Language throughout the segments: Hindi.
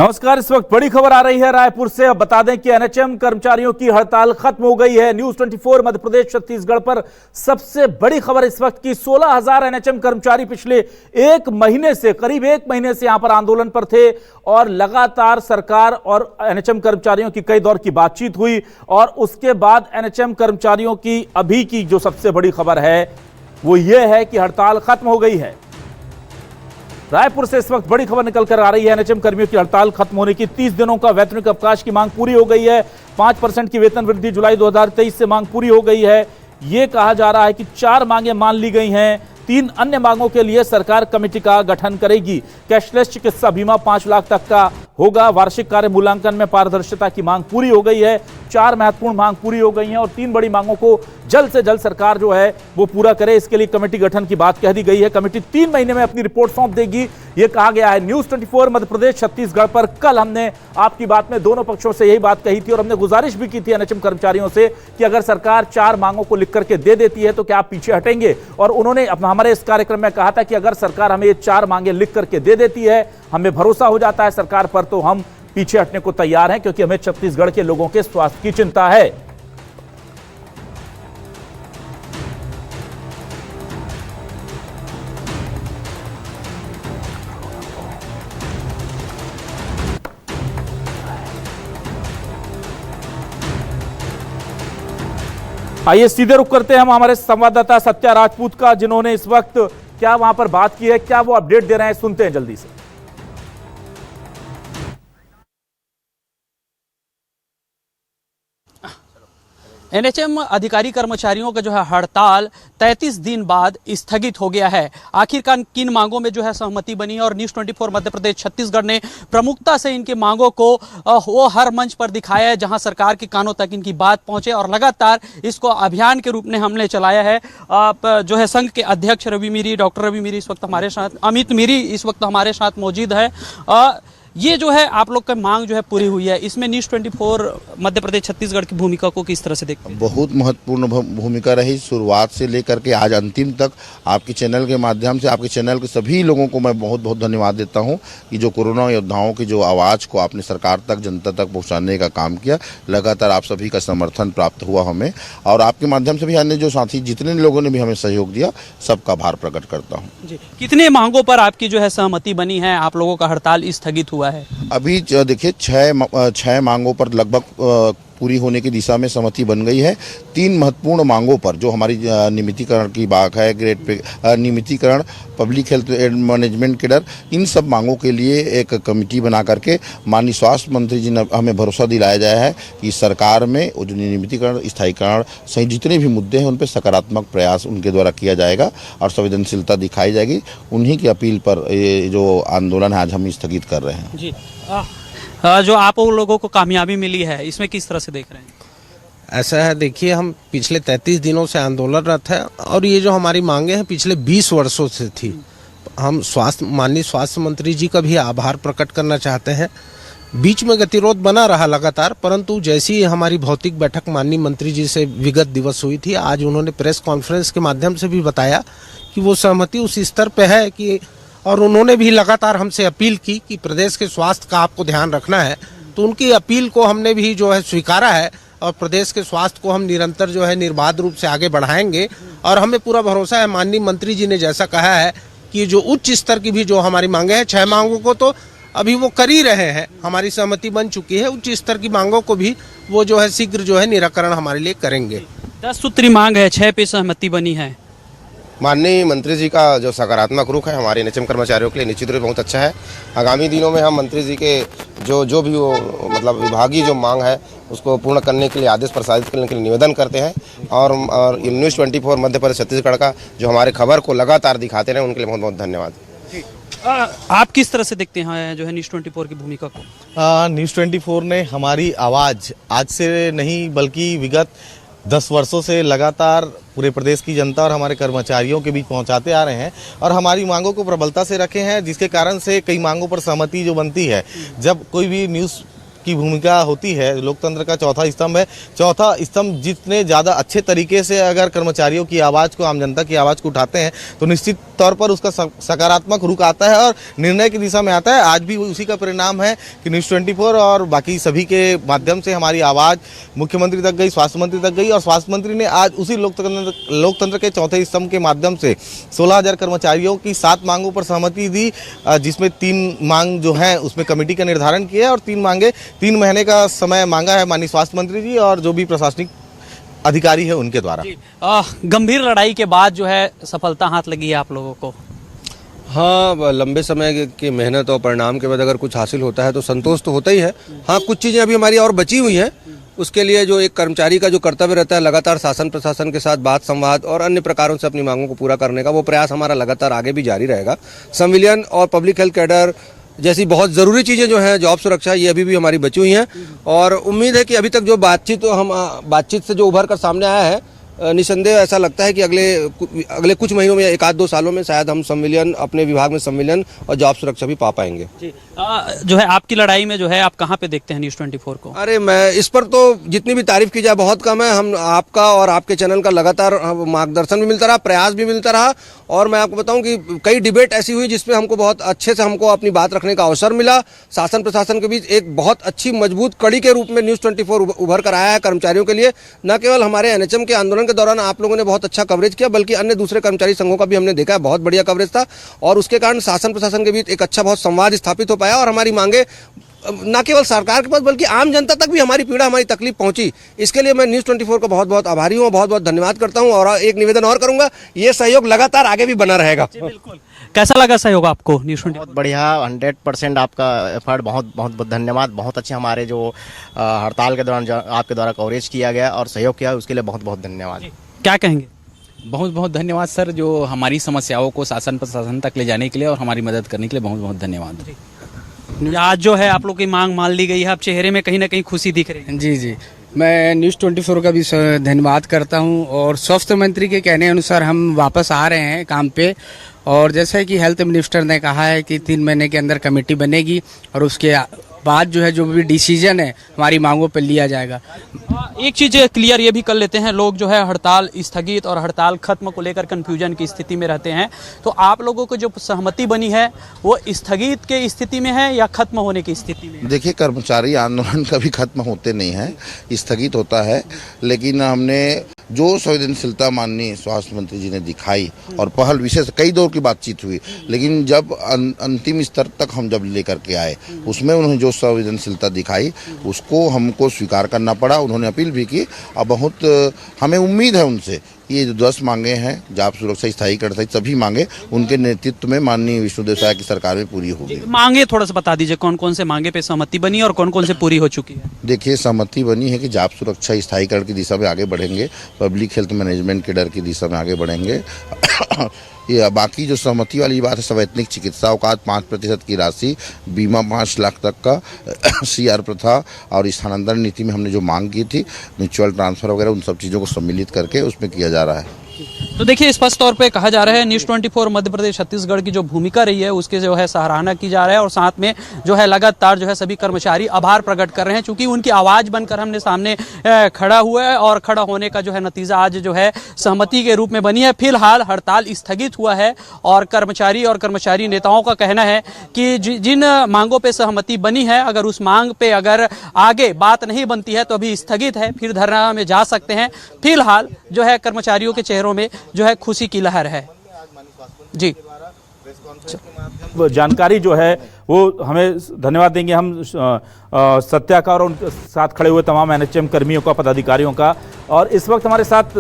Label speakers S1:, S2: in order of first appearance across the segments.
S1: नमस्कार। इस वक्त बड़ी खबर आ रही है रायपुर से। अब बता दें कि एनएचएम कर्मचारियों की हड़ताल खत्म हो गई है। न्यूज 24 मध्य प्रदेश छत्तीसगढ़ पर सबसे बड़ी खबर इस वक्त की 16,000 एनएचएम कर्मचारी पिछले एक महीने से, करीब एक महीने से यहां पर आंदोलन पर थे और लगातार सरकार और एनएचएम कर्मचारियों की कई दौर की बातचीत हुई और उसके बाद एनएचएम कर्मचारियों की अभी की जो सबसे बड़ी खबर है वो ये है कि हड़ताल खत्म हो गई है। रायपुर से इस वक्त बड़ी खबर निकल कर आ रही है। एनएचएम कर्मियों की हड़ताल खत्म होने की 30 दिनों का वैतनिक अवकाश की मांग पूरी हो गई है। 5% की वेतन वृद्धि जुलाई 2023 से मांग पूरी हो गई है। यह कहा जा रहा है कि 4 मांगें मान ली गई हैं। 3 अन्य मांगों के लिए सरकार कमेटी का गठन करेगी। कैशलेस चिकित्सा बीमा 5 लाख तक का होगा। वार्षिक कार्य मूल्यांकन में पारदर्शिता की मांग पूरी हो गई है। 4 महत्वपूर्ण मांग पूरी हो गई हैं और 3 बड़ी मांगों को जल्द से जल्द सरकार जो है वो पूरा करे, इसके लिए कमेटी गठन की बात कह दी गई है। कमेटी 3 महीने में अपनी रिपोर्ट सौंप देगी, यह कहा गया है। न्यूज 24 मध्य प्रदेश छत्तीसगढ़ पर कल हमने आपकी बात में दोनों पक्षों से यही बात कही थी और हमने गुजारिश भी की थी एनएचएम कर्मचारियों से कि अगर सरकार 4 मांगों को लिख करके दे देती है तो क्या आप पीछे हटेंगे। और उन्होंने हमारे इस कार्यक्रम में कहा था कि अगर सरकार हमें ये 4 मांगे लिख करके दे देती है, हमें भरोसा हो जाता है सरकार पर, तो हम पीछे हटने को तैयार हैं, क्योंकि हमें छत्तीसगढ़ के लोगों के स्वास्थ्य की चिंता है। आइए सीधे रुख करते हैं हम हमारे संवाददाता सत्या राजपूत का, जिन्होंने इस वक्त क्या वहां पर बात की है, क्या वो अपडेट दे रहे हैं, सुनते हैं जल्दी से।
S2: एनएचएम अधिकारी कर्मचारियों का जो है हड़ताल 33 दिन बाद स्थगित हो गया है। आखिरकार किन मांगों में जो है सहमति बनी है और न्यूज 24 मध्य प्रदेश छत्तीसगढ़ ने प्रमुखता से इनकी मांगों को वो हर मंच पर दिखाया है जहां सरकार के कानों तक इनकी बात पहुंचे और लगातार इसको अभियान के रूप में हमने चलाया है। जो है संघ के अध्यक्ष रवि मीरी, डॉक्टर रवि मीरी इस वक्त हमारे साथ, अमित मीरी इस वक्त हमारे साथ मौजूद है। ये जो है आप लोग का मांग जो है पूरी हुई है, इसमें न्यूज 24 मध्य प्रदेश छत्तीसगढ़ की भूमिका को किस तरह से देखते हैं?
S3: बहुत महत्वपूर्ण भूमिका रही, शुरुआत से लेकर के आज अंतिम तक। आपके चैनल के माध्यम से, आपके चैनल के सभी लोगों को मैं बहुत बहुत धन्यवाद देता हूं कि जो कोरोना योद्धाओं की जो आवाज़ को आपने सरकार तक, जनता तक पहुंचाने का काम किया। लगातार आप सभी का समर्थन प्राप्त हुआ हमें, और आपके माध्यम से भी अन्य जो साथी जितने लोगों ने भी हमें सहयोग दिया, सबका आभार प्रकट करता हूँ
S2: जी। कितने मांगों पर आपकी जो है सहमति बनी है, आप लोगों का हड़ताल स्थगित हुआ है?
S3: अभी देखिए 6 मांगों पर लगभग पूरी होने की दिशा में सहमति बन गई है। 3 महत्वपूर्ण मांगों पर जो हमारी नियमितीकरण की बात है, ग्रेड पे नियमितीकरण, पब्लिक हेल्थ मैनेजमेंट केडर, इन सब मांगों के लिए एक कमेटी बना करके माननीय स्वास्थ्य मंत्री जी ने हमें भरोसा दिलाया जाए है कि सरकार में वो जो नियमितीकरण, स्थायीकरण सहित जितने भी मुद्दे हैं उन पर सकारात्मक प्रयास उनके द्वारा किया जाएगा और संवेदनशीलता दिखाई जाएगी। उन्हीं की अपील पर ये जो आंदोलन है आज हम स्थगित कर रहे हैं
S2: जी। जो आप लोगों को कामयाबी मिली है, इसमें किस तरह से देख रहे हैं?
S4: ऐसा है, देखिए हम पिछले 33 दिनों से आंदोलनरत है और ये जो हमारी मांगे हैं पिछले 20 वर्षों से थी। हम माननीय स्वास्थ्य मंत्री जी का भी आभार प्रकट करना चाहते हैं। बीच में गतिरोध बना रहा लगातार, परंतु जैसी ही हमारी भौतिक बैठक माननीय मंत्री जी से विगत दिवस हुई थी, आज उन्होंने प्रेस कॉन्फ्रेंस के माध्यम से भी बताया कि वो सहमति उस स्तर पे है कि, और उन्होंने भी लगातार हमसे अपील की कि प्रदेश के स्वास्थ्य का आपको ध्यान रखना है। तो उनकी अपील को हमने भी जो है स्वीकारा है और प्रदेश के स्वास्थ्य को हम निरंतर जो है निर्बाध रूप से आगे बढ़ाएंगे। और हमें पूरा भरोसा है, माननीय मंत्री जी ने जैसा कहा है कि जो उच्च स्तर की भी जो हमारी मांगे हैं, 6 मांगों को तो अभी वो कर ही रहे हैं, हमारी सहमति बन चुकी है। उच्च स्तर की मांगों को भी वो जो है शीघ्र जो है निराकरण हमारे लिए करेंगे।
S2: 10 सूत्री मांग है, 6 पे सहमति बनी है।
S5: माननीय मंत्री जी का जो सकारात्मक रुख है हमारे एनएचएम कर्मचारियों के लिए निश्चित रूप से बहुत अच्छा है। आगामी दिनों में हम मंत्री जी के जो भी वो मतलब विभागीय जो मांग है उसको पूर्ण करने के लिए, आदेश प्रसारित करने के लिए निवेदन करते हैं। और न्यूज़ 24 मध्य प्रदेश छत्तीसगढ़ का जो हमारे खबर को लगातार दिखाते रहे, उनके लिए बहुत बहुत धन्यवाद।
S2: आप किस तरह से देखते हैं जो है न्यूज़ 24 की भूमिका को?
S6: न्यूज़ 24 ने हमारी आवाज़ आज से नहीं बल्कि विगत 10 वर्षों से लगातार पूरे प्रदेश की जनता और हमारे कर्मचारियों के बीच पहुंचाते आ रहे हैं और हमारी मांगों को प्रबलता से रखे हैं, जिसके कारण से कई मांगों पर सहमति जो बनती है। जब कोई भी न्यूज़ की भूमिका होती है, लोकतंत्र का चौथा स्तंभ है। चौथा स्तंभ जितने ज़्यादा अच्छे तरीके से अगर कर्मचारियों की आवाज़ को, आम जनता की आवाज़ को उठाते हैं तो निश्चित तौर पर उसका सकारात्मक रुख आता है और निर्णय की दिशा में आता है। आज भी उसी का परिणाम है कि न्यूज़ 24 और बाकी सभी के माध्यम से हमारी आवाज़ मुख्यमंत्री तक गई, स्वास्थ्य मंत्री तक गई और स्वास्थ्य मंत्री ने आज उसी लोकतंत्र के चौथे स्तंभ के माध्यम से 16,000 कर्मचारियों की 7 मांगों पर सहमति दी, जिसमें 3 मांग जो है उसमें कमेटी का निर्धारण किया और 3 मांगे 3 महीने का समय मांगा है माननीय स्वास्थ्य मंत्री जी और जो भी प्रशासनिक अधिकारी है उनके द्वारा।
S2: गंभीर लड़ाई के बाद जो है सफलता हाथ लगी है आप लोगों को।
S7: हाँ, लंबे समय की मेहनत और परिणाम के बाद अगर कुछ हासिल होता है तो संतोष तो होता ही है। हाँ, कुछ चीज़ें अभी हमारी और बची हुई हैं, उसके लिए जो एक कर्मचारी का जो कर्तव्य रहता है लगातार शासन प्रशासन के साथ बात संवाद और अन्य प्रकारों से अपनी मांगों को पूरा करने का, वो प्रयास हमारा लगातार आगे भी जारी रहेगा। संविलियन और पब्लिक हेल्थ कैडर जैसी बहुत ज़रूरी चीज़ें जो हैं, जॉब सुरक्षा, ये अभी भी हमारी बची हुई हैं और उम्मीद है कि अभी तक जो बातचीत से जो उभर कर सामने आया है, निसंदेह ऐसा लगता है कि अगले कुछ महीनों में, 1-2 सालों में शायद हम संविलियन, अपने विभाग में संविलियन और जॉब सुरक्षा भी पा पाएंगे।
S2: जो है आपकी लड़ाई में जो है आप कहाँ पे देखते हैं न्यूज़ 24 को?
S7: अरे मैं इस पर तो जितनी भी तारीफ की जाए बहुत कम है। हम आपका और आपके चैनल का लगातार मार्गदर्शन भी मिलता रहा, प्रयास भी मिलता रहा और मैं आपको बताऊं कि कई डिबेट ऐसी हुई जिसमें हमको बहुत अच्छे से हमको अपनी बात रखने का अवसर मिला। शासन प्रशासन के बीच एक बहुत अच्छी मजबूत कड़ी के रूप में न्यूज़ 24 उभर कर आया है कर्मचारियों के लिए। न केवल हमारे एनएचएम के आंदोलन के दौरान आप लोगों ने बहुत अच्छा कवरेज किया, बल्कि अन्य दूसरे कर्मचारी संघों का भी हमने देखा है, बहुत बढ़िया कवरेज था और उसके कारण शासन प्रशासन के बीच एक अच्छा बहुत संवाद स्थापित हो पाया और हमारी मांगे न केवल सरकार के पास बल्कि आम जनता तक भी हमारी पीड़ा, हमारी तकलीफ पहुंची। इसके लिए मैं न्यूज़ 24 का बहुत बहुत आभारी हूं, बहुत बहुत धन्यवाद करता हूं और एक निवेदन और करूंगा, ये सहयोग लगातार आगे भी बना रहेगा।
S2: बिल्कुल। कैसा लगा सहयोग आपको न्यूज़ 24?
S8: बहुत बढ़िया, 100% आपका एफर्ट, बहुत बहुत बहुत धन्यवाद। बहुत अच्छे हमारे जो हड़ताल के दौरान आपके द्वारा कवरेज किया गया और सहयोग किया, उसके लिए बहुत बहुत धन्यवाद।
S2: क्या कहेंगे?
S9: बहुत बहुत धन्यवाद सर, जो हमारी समस्याओं को शासन प्रशासन तक ले जाने के लिए और हमारी मदद करने के लिए बहुत बहुत धन्यवाद।
S2: आज जो है आप लोग की मांग मान ली गई है, अब चेहरे में कहीं ना कहीं खुशी दिख रही है।
S10: जी, मैं न्यूज़ 24 का भी धन्यवाद करता हूं और स्वास्थ्य मंत्री के कहने अनुसार हम वापस आ रहे हैं काम पे और जैसे कि हेल्थ मिनिस्टर ने कहा है कि 3 महीने के अंदर कमेटी बनेगी और उसके बाद जो है जो भी डिसीजन है हमारी मांगों पर लिया जाएगा।
S2: एक चीज़ क्लियर ये भी कर लेते हैं, लोग जो है हड़ताल स्थगित और हड़ताल खत्म को लेकर कंफ्यूजन की स्थिति में रहते हैं, तो आप लोगों को जो सहमति बनी है वो स्थगित के स्थिति में है या खत्म होने की स्थिति में?
S3: देखिए, कर्मचारी आंदोलन कभी खत्म होते नहीं हैं, स्थगित होता है, लेकिन हमने जो संवेदनशीलता माननीय स्वास्थ्य मंत्री जी ने दिखाई और पहल, विशेष कई दौर की बातचीत हुई, लेकिन जब अंतिम स्तर तक हम जब लेकर के आए उसमें उन्होंने जो संवेदनशीलता दिखाई उसको हमको स्वीकार करना पड़ा। उन्होंने अपील भी की और बहुत हमें उम्मीद है उनसे ये जो 10 मांगे हैं, जॉब सुरक्षा, स्थायीकरण सहित सभी मांगे उनके नेतृत्व में माननीय विष्णुदेव साय की सरकार में पूरी होगी।
S2: मांगे थोड़ा सा बता दीजिए, कौन कौन से मांगे पे सहमति बनी और कौन कौन से पूरी हो चुकी है?
S3: देखिए, सहमति बनी है कि जॉब सुरक्षा स्थायीकरण की दिशा में आगे बढ़ेंगे, पब्लिक हेल्थ मैनेजमेंट के डर की दिशा में आगे बढ़ेंगे। ये बाकी जो सहमति वाली बात है, सवैतनिक चिकित्सा अवकाश 5% की राशि, बीमा 5 लाख तक का, CR प्रथा और स्थानांतरण नीति में हमने जो मांग की थी, म्यूचुअल ट्रांसफर वगैरह, उन सब चीज़ों को सम्मिलित करके उसमें किया जा रहा है।
S2: तो देखिए, स्पष्ट तौर पे कहा जा रहा है न्यूज़ 24 मध्य प्रदेश छत्तीसगढ़ की जो भूमिका रही है उसके जो है सराहना की जा रहा है और साथ में जो है लगातार जो है सभी कर्मचारी आभार प्रकट कर रहे हैं, चूंकि उनकी आवाज़ बनकर हमने सामने खड़ा हुआ है और खड़ा होने का जो है नतीजा आज जो है सहमति के रूप में बनी है। फिलहाल हड़ताल स्थगित हुआ है और कर्मचारी नेताओं का कहना है कि जिन मांगों पर सहमति बनी है, अगर उस मांग पे अगर आगे बात नहीं बनती है तो अभी स्थगित है, फिर धरना में जा सकते हैं। फिलहाल जो है कर्मचारियों के चेहरों में जो है खुशी की लहर है। जी,
S1: जानकारी जो है वो हमें धन्यवाद देंगे हम सत्या का और उनके साथ खड़े हुए तमाम एनएचएम कर्मियों का, पदाधिकारियों का। और इस वक्त हमारे साथ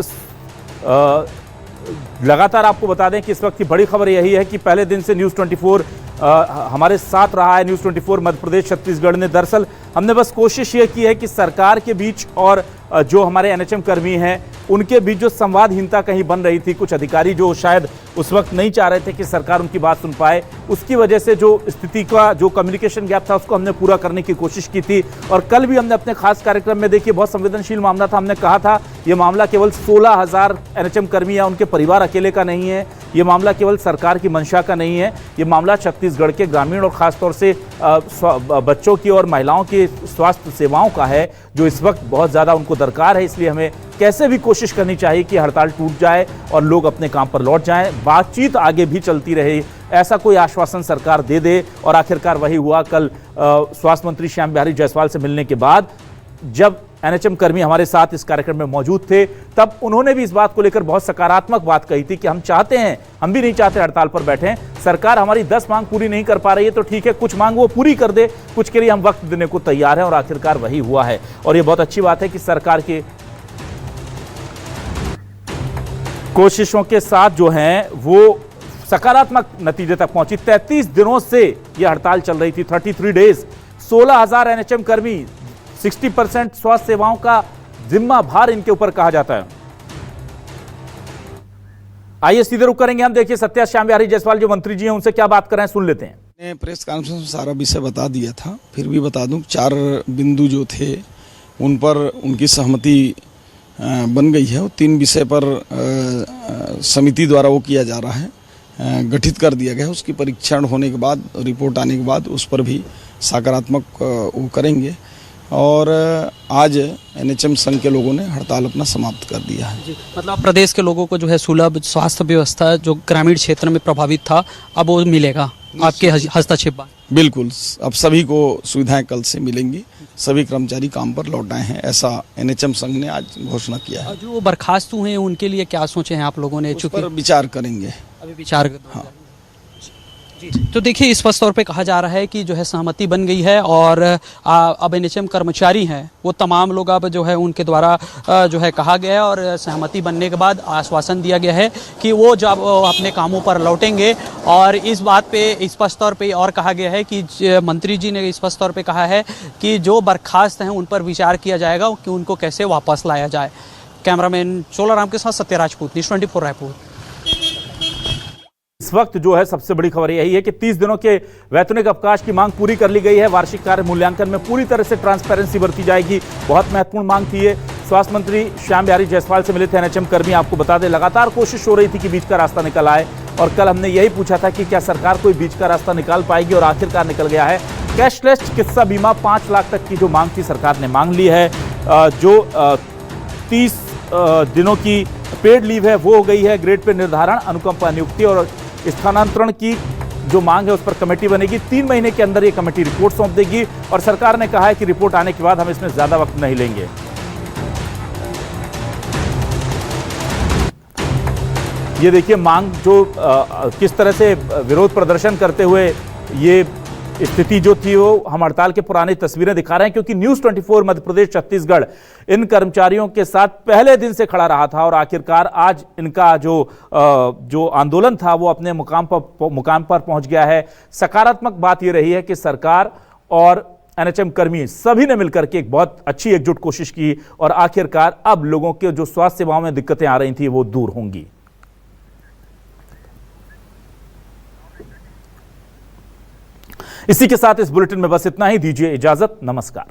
S1: लगातार आपको बता दें कि इस वक्त की बड़ी खबर यही है कि पहले दिन से न्यूज़ 24 हमारे साथ रहा है। न्यूज़ 24 मध्य प्रदेश छत्तीसगढ़ ने, दरअसल हमने बस कोशिश ये की है कि सरकार के बीच और जो हमारे एनएचएम कर्मी हैं उनके बीच जो संवादहीनता कहीं बन रही थी, कुछ अधिकारी जो शायद उस वक्त नहीं चाह रहे थे कि सरकार उनकी बात सुन पाए, उसकी वजह से जो स्थिति का जो कम्युनिकेशन गैप था उसको हमने पूरा करने की कोशिश की थी। और कल भी हमने अपने खास कार्यक्रम में, देखिए बहुत संवेदनशील मामला था, हमने कहा था ये मामला केवल 16,000 एनएचएम कर्मी या उनके परिवार अकेले का नहीं है, ये मामला केवल सरकार की मंशा का नहीं है, ये मामला छत्तीसगढ़ छत्तीसगढ़ के ग्रामीण और खासतौर से बच्चों की और महिलाओं की स्वास्थ्य सेवाओं का है, जो इस वक्त बहुत ज़्यादा उनको दरकार है। इसलिए हमें कैसे भी कोशिश करनी चाहिए कि हड़ताल टूट जाए और लोग अपने काम पर लौट जाएं, बातचीत आगे भी चलती रहे, ऐसा कोई आश्वासन सरकार दे दे। और आखिरकार वही हुआ। कल स्वास्थ्य मंत्री श्याम बिहारी जायसवाल से मिलने के बाद जब एनएचएम कर्मी हमारे साथ इस कार्यक्रम में मौजूद थे, तब उन्होंने भी इस बात को लेकर बहुत सकारात्मक बात कही थी कि हम चाहते हैं, हम भी नहीं चाहते हड़ताल पर बैठें, सरकार हमारी 10 मांग पूरी नहीं कर पा रही है तो ठीक है, कुछ मांग वो पूरी कर दे, कुछ के लिए हम वक्त देने को तैयार हैं। और आखिरकार वही हुआ है। और ये बहुत अच्छी बात है कि सरकार की कोशिशों के साथ जो हैं वो सकारात्मक नतीजे तक पहुंची। 33 दिनों से यह हड़ताल चल रही थी, 33 डेज। 16,000 एनएचएम कर्मी, 60% स्वास्थ्य सेवाओं का जिम्मा भार इनके ऊपर कहा जाता है। आइए सीधे रुक करेंगे हम। देखिए सत्या श्याम बिहारी जायसवाल जो मंत्री जी हैं, उनसे क्या बात कर रहे हैं, सुन लेते हैं।
S11: मैंने प्रेस कॉन्फ्रेंस में सारा विषय बता दिया था, फिर भी बता दूं, 4 बिंदु जो थे उन पर उनकी सहमति बन गई है। 3 विषय पर समिति द्वारा वो किया जा रहा है, गठित कर दिया गया है। उसकी परीक्षण होने के बाद, रिपोर्ट आने के बाद उस पर भी सकारात्मक वो करेंगे। और आज एनएचएम संघ के लोगों ने हड़ताल अपना समाप्त कर दिया है।
S2: जी, मतलब प्रदेश के लोगों को जो है सुलभ स्वास्थ्य व्यवस्था जो ग्रामीण क्षेत्र में प्रभावित था, अब वो मिलेगा आपके हस्तक्षेप बाद?
S11: बिल्कुल, अब सभी को सुविधाएं कल से मिलेंगी, सभी कर्मचारी काम पर लौट आए हैं, ऐसा एनएचएम संघ ने आज घोषणा किया है।
S2: जो बर्खास्त हुए हैं उनके लिए क्या सोचे हैं आप लोगों ने?
S11: उस पर विचार करेंगे,
S2: अभी विचार
S11: हाँ।
S2: तो देखिए, स्पष्ट तौर पे कहा जा रहा है कि जो है सहमति बन गई है और अब एनएचएम कर्मचारी हैं वो तमाम लोग अब जो है उनके द्वारा जो है कहा गया है और सहमति बनने के बाद आश्वासन दिया गया है कि वो जब अपने कामों पर लौटेंगे। और इस बात पे स्पष्ट तौर पे और कहा गया है कि मंत्री जी ने स्पष्ट तौर पे कहा है कि जो बर्खास्त हैं उन पर विचार किया जाएगा कि उनको कैसे वापस लाया जाए। कैमरामैन चोलाराम के साथ सत्य राजपूत, न्यूज़ 24 रायपुर।
S1: इस वक्त जो है सबसे बड़ी खबर यही है कि 30 दिनों के वैतनिक अवकाश की मांग पूरी कर ली गई है। वार्षिक कार्य मूल्यांकन में पूरी तरह से ट्रांसपेरेंसी बरती जाएगी, बहुत महत्वपूर्ण मांग थी ये। स्वास्थ्य मंत्री श्याम बिहारी जायसवाल से मिले थे एनएचएम कर्मी। आपको बता दें, लगातार कोशिश हो रही थी कि बीच का रास्ता निकल आए और कल हमने यही पूछा था कि क्या सरकार कोई बीच का रास्ता निकाल पाएगी, और आखिरकार निकल गया है। कैशलेस चिकित्सा बीमा 5 लाख तक की जो मांग थी सरकार ने मांग ली है। जो 30 दिनों की पेड लीव है वो हो गई है। ग्रेड पे निर्धारण, अनुकंपा नियुक्ति और स्थानांतरण की जो मांग है उस पर कमेटी बनेगी। 3 महीने के अंदर ये कमेटी रिपोर्ट सौंप देगी और सरकार ने कहा है कि रिपोर्ट आने के बाद हम इसमें ज्यादा वक्त नहीं लेंगे। ये देखिए मांग जो किस तरह से विरोध प्रदर्शन करते हुए ये स्थिति जो थी वो हम हड़ताल के पुरानी तस्वीरें दिखा रहे हैं, क्योंकि न्यूज़ 24 मध्य प्रदेश छत्तीसगढ़ इन कर्मचारियों के साथ पहले दिन से खड़ा रहा था और आखिरकार आज इनका जो आंदोलन था वो अपने मुकाम पर पहुंच गया है। सकारात्मक बात ये रही है कि सरकार और एनएचएम कर्मी सभी ने मिलकर के एक बहुत अच्छी एकजुट कोशिश की और आखिरकार अब लोगों के जो स्वास्थ्य सेवाओं में दिक्कतें आ रही थी वो दूर होंगी। इसी के साथ इस बुलेटिन में बस इतना ही। दीजिए इजाजत, नमस्कार।